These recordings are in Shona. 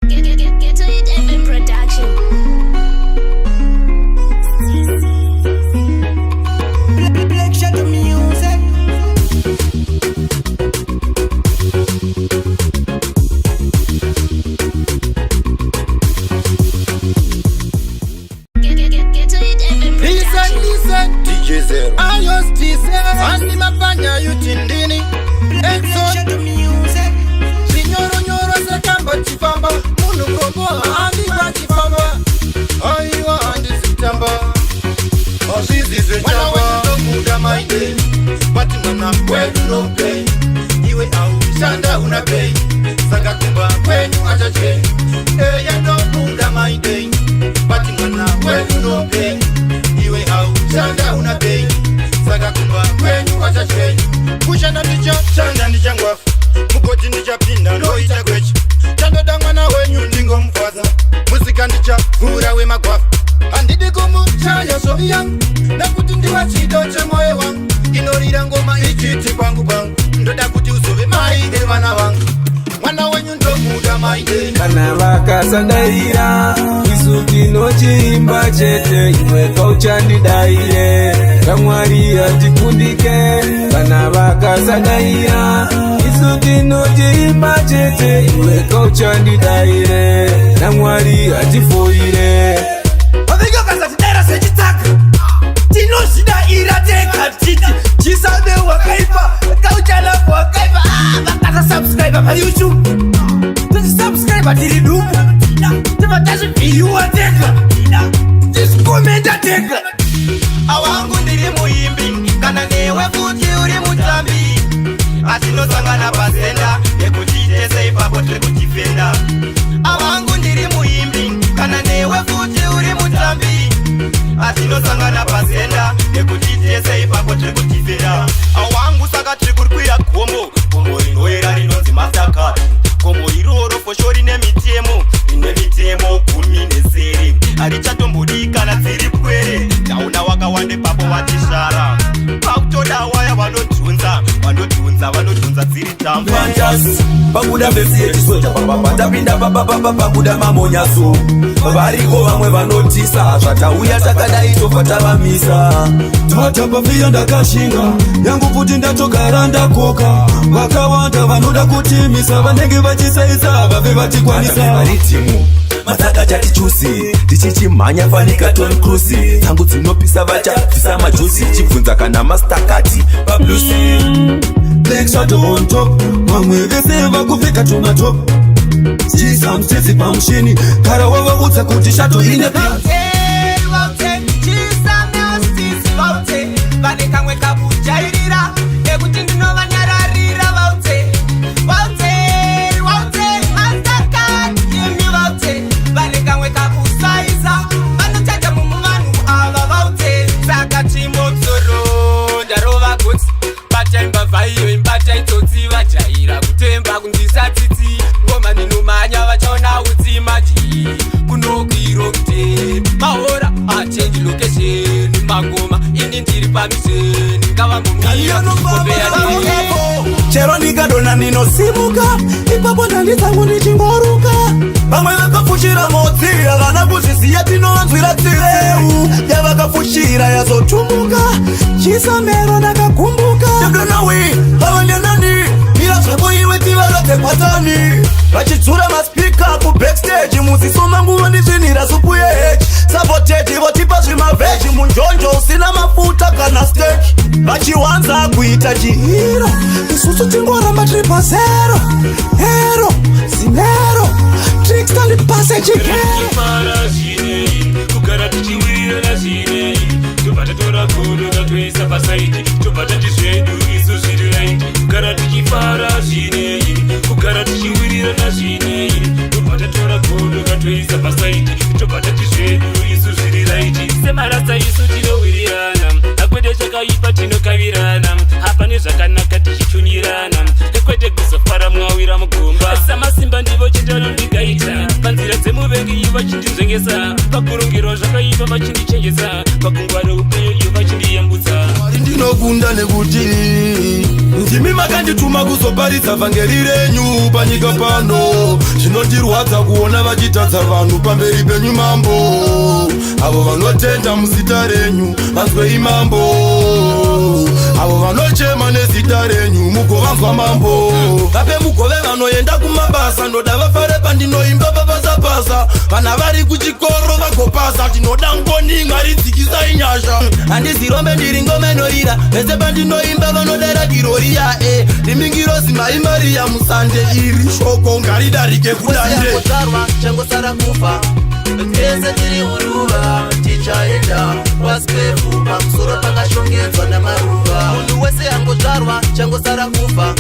Get to it FM production. Black Shadow music. Get to it FM production. Listen, DJ Zero. ayos T7 Andi mafanya yutindini Black Exxon Shadow music. Chinyoro sekamba chifamba Munu kobo andi kwa chifamba Aiwa andi sitamba Azizi ze Mwana chamba. wenyu muda maide Wati mwana kwedu no pay Iwe au shanda una pay Sanga kumba kwenyu achache Eya no muda maide Wati mwana kwedu no pay Iwe au shanda una pay Sanga kumba kwenyu achache Kushana ndicho shanda ndichangwafu Mukoti ndichapinda no itakwechi Chando da mwana wenyu ndingo mfaza Muzika ndicha gura we magwafu Andidi kumu chaya so young Nakuti ndiwa chidoche moe wangu Inorira ngoma ichiti kwangu kwangu Ndoda kuti usove maide wana wangu Mwana wenyu ndo muda maide Kana vakasandaira isuti nochimba chete iwe kauchandidaire kamwari atikundike kana vakasandaira isuti nochimba chete iwe kauchandidaire namwari atifoire Avengakasatidera sechitaka tinozidaira tega titi chisabe wakaipa kauchalapo wakaipa vakasasubscribe pa YouTube tisubscribe tiri dumu tivatazvivhiyuwa tega tisikomenta tega Awangu ndiri muimbi Kana newe futi uri mutambi Asinosangana pasenda Yekuti tese ipapo tiri kutifenda Awangu ndiri muimbi Kana newe futi uri mutambi Asinosangana pasenda Yekuti tese ipapo tiri kutifenda Awangu saka tiri kurikwira kombo Kombo rinoera rinonzi masakati Kombo iroro foshori nemitemo Ine mitemo kumi nesere Arichatombudikana dziri pwere Tauna wakawande papo watishara Pakutoda waya vanodhunza Vanodhunza dziri tamba Fantasy pakuda vesi yechisoja papapa tapinda papapapa pakuda mamonyaso variko vamwe vanotisa zvatauya takadai tobva tavamisa tatapafia ndakashinga yangu kuti ndatogara ndakoka vakawanda vanoda kutimisa vanenge vachisaisa vave vatikwanisa varitimu masaka chatichusi tichichimhanya fanika Tom Cruise tangu dzinopisa vachabvisa majusi chibvunza kana mastakati pablusi Black Shadow on top vamwe vese vakupfeka tomatop chisamstezi pamushini kara wavaudza kuti shato ine Vane kamwe kakujairira Nekuti ndinovanyararira vaute Mastercard Yemi vaute Vane kamwe kakusaiza Vanotata mumu vanhu ava vaute Saka chimotsoro Ndarova gotsi Bataimba vaiyo imbata itsotsi Vajaira kutemba kunzisa tsitsi Ngoma ninomanya vachaona utsi maji Kunokwiro kute Mahora achange location Mangoma ini ndiri pamiseni Ngavambomira kukombea ndiri chero ndikadona ndinosimuka ipapo ndanditsangu ndichingoruka vamwe vakafushira motsi havana kuzviziya tinonzwira tsireu yavakafushira yazotumuka chisamero ndakakumbuka donawi vavanyanani mira zvako iwe tivarotekwatani vachidzura maspika kubackstage muzisoma nguva ndizvinhira supu yeheji saboteji votipa zvimavheji munjonjo usina mafuta kana steki vachiwanza kuita chihiro isusu tingoramba tiri pasero hero zinero trikstandipase chikero Para zvinei kugara tichiwirira zvinei tobva tatora godo tatoisa pasaiti tobva tati zvedu isu zviri raiti kugara tichifara zvinei kugara tichiwirirana zvinei tobva tatora godo tatoisa pasaiti tobva tati zvedu isu zviri raiti semarasa isu tinowirirana hakwete chakaipa tinokavirana hapane zvakanaka tichitunirana ekwete kuzofara mwawira mugomba samasimba ndivo chindanondigaita panzira dzemuvengi vachindinzvengesa pakurungirwa zvakaipa vachindichengesa pakungwara upenyu vachindiyambutsa. Ndinokunda nekuti ndimi makandituma kuzoparidza vhangeri renyu panyika pano. Zvinondirwadza kuona vachitadza vanhu pamberi penyu mambo. Avo vanotenda muzita renyu vanzwei mambo. Avo vanochema nezita renyu mugovanzwa mambo. Vape mugove vanoenda kumabasa ndoda vafare pandinoimba papasapasa. Kana vari kuchikoro vagopasa tinoda ngoni mwari dzikisai nyasha. Handizirombe ndiri ngomenoira vese pandinoimba vanodara kiroriya rimingiro zimaimariya musande iri shoko ngaridarike kudande. Changosara kufa tese tiri muruva tichaenda kwaskwefu pamusoro pakashongedzwa namaruva. Munhu wese angodzvarwa changosara kufa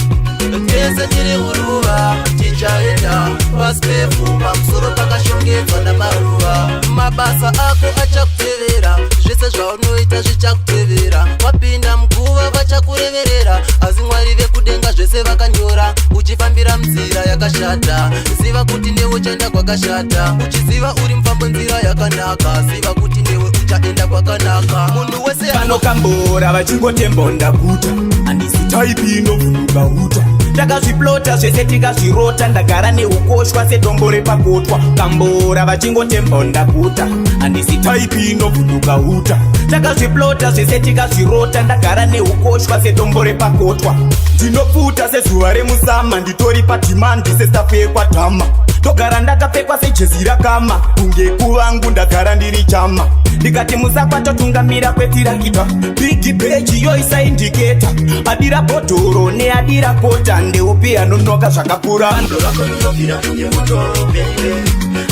tese tiri muruva tichaenda kwaskwefu pamusoro pakashongedzwa namaruva. Mabasa ako achakutevera zvese zvaunoita zvichakutevera. Wapinda muguva vachakureverera asi mwari vekudenga zvese vakanyora. Uchifambira munzira yakashata ziva kuti newe uchaenda kwakashata. Uchiziva uri mufambo nzira yakanaka ziva kuti newe uchaenda kwakanaka. Munhu wese vanokambora vachingotembonda kuta handisi taipi inovhunuka uta. Ndakazviplota zvese tikazvirota ndagara neukoshwa sedombo repakotwa. Kambora vachingotembonda kuta handisi taipi inovhunuka uta. Ndakazviplota zvese tikazvirota ndagara neukoshwa sedombo repakotwa. Ndinopfuta sezuva remusama nditori padhimandi sestafu yekwatama. Ndogara ndakapfekwa sejezi rakama kunge kuvangu ndagara ndiri chama. Ndikati musapatotungamira kwetirakitwa bigi beji yoisaindiketa. Adira bhodhoro neadira pota ndeupi anonoka zvakapura. Ando rako rinobvira kunge moto bebe.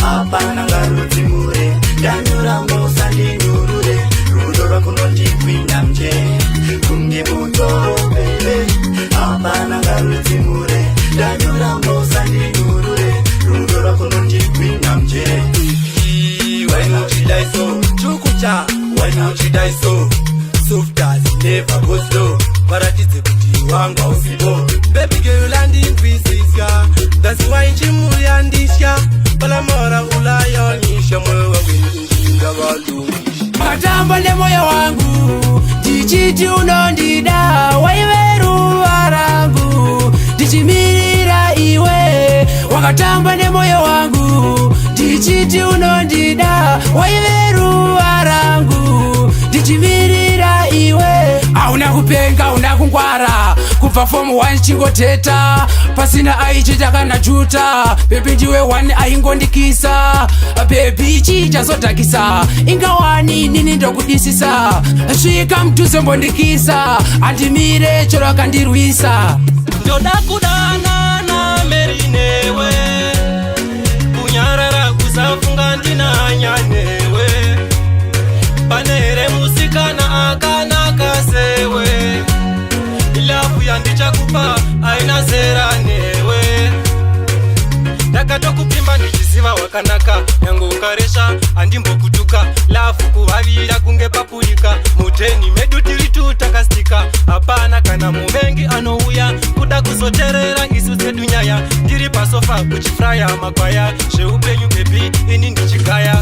Hapana ngarudzimure ndanyura musa ndinyurure. Rudo rako nondipinda mje kunge moto bebe. Hapana ngarudzimure ndanyura musa ndinyurure. Rudo rako nondipinda mje. Why not you die so? Chukucha. Why not you die so? Soft as never go slow. Paratidze kuti wanga usipo. Baby girl land in pieces ya. That's why chimuri andisha. Palamora ulayonisha moyo wangu njinga walungisha. Matamba le moyo wangu ndichiti unondida. Waiveruva rangu ndichimirira iwe. Wakatamba ne moyo wangu ndichiti unondida. Waiveruva rangu ndichimirira iwe. Hauna kupenga una kungwara kubva fomu 1 chingoteta pasina aichita kana juta. Bebi ndiwe 1 aingondikisa. Bebi chichazodhakisa ingawani nini ndokudisisa. Svika mudhuze mbondikisa andimire chero akandirwisa. Ndoda kudana na meri newe kunyarara kusafunga ndinanya newe. Panere musikana akanaka sewe. Ilafu yandichakupa aina zera newe. Ndakatokupimba ndichiziva wakanaka nyango ukaresha andimbokutuka. Lafu kuhavira kunge papurika muteni medu tiri tutakastika. Hapana kana muvengi anouya kuda kuzoterera isu dzedu nyaya. Ndiri pasofa uchifraya makwaya zveupenyu bebi ini ndichigaya.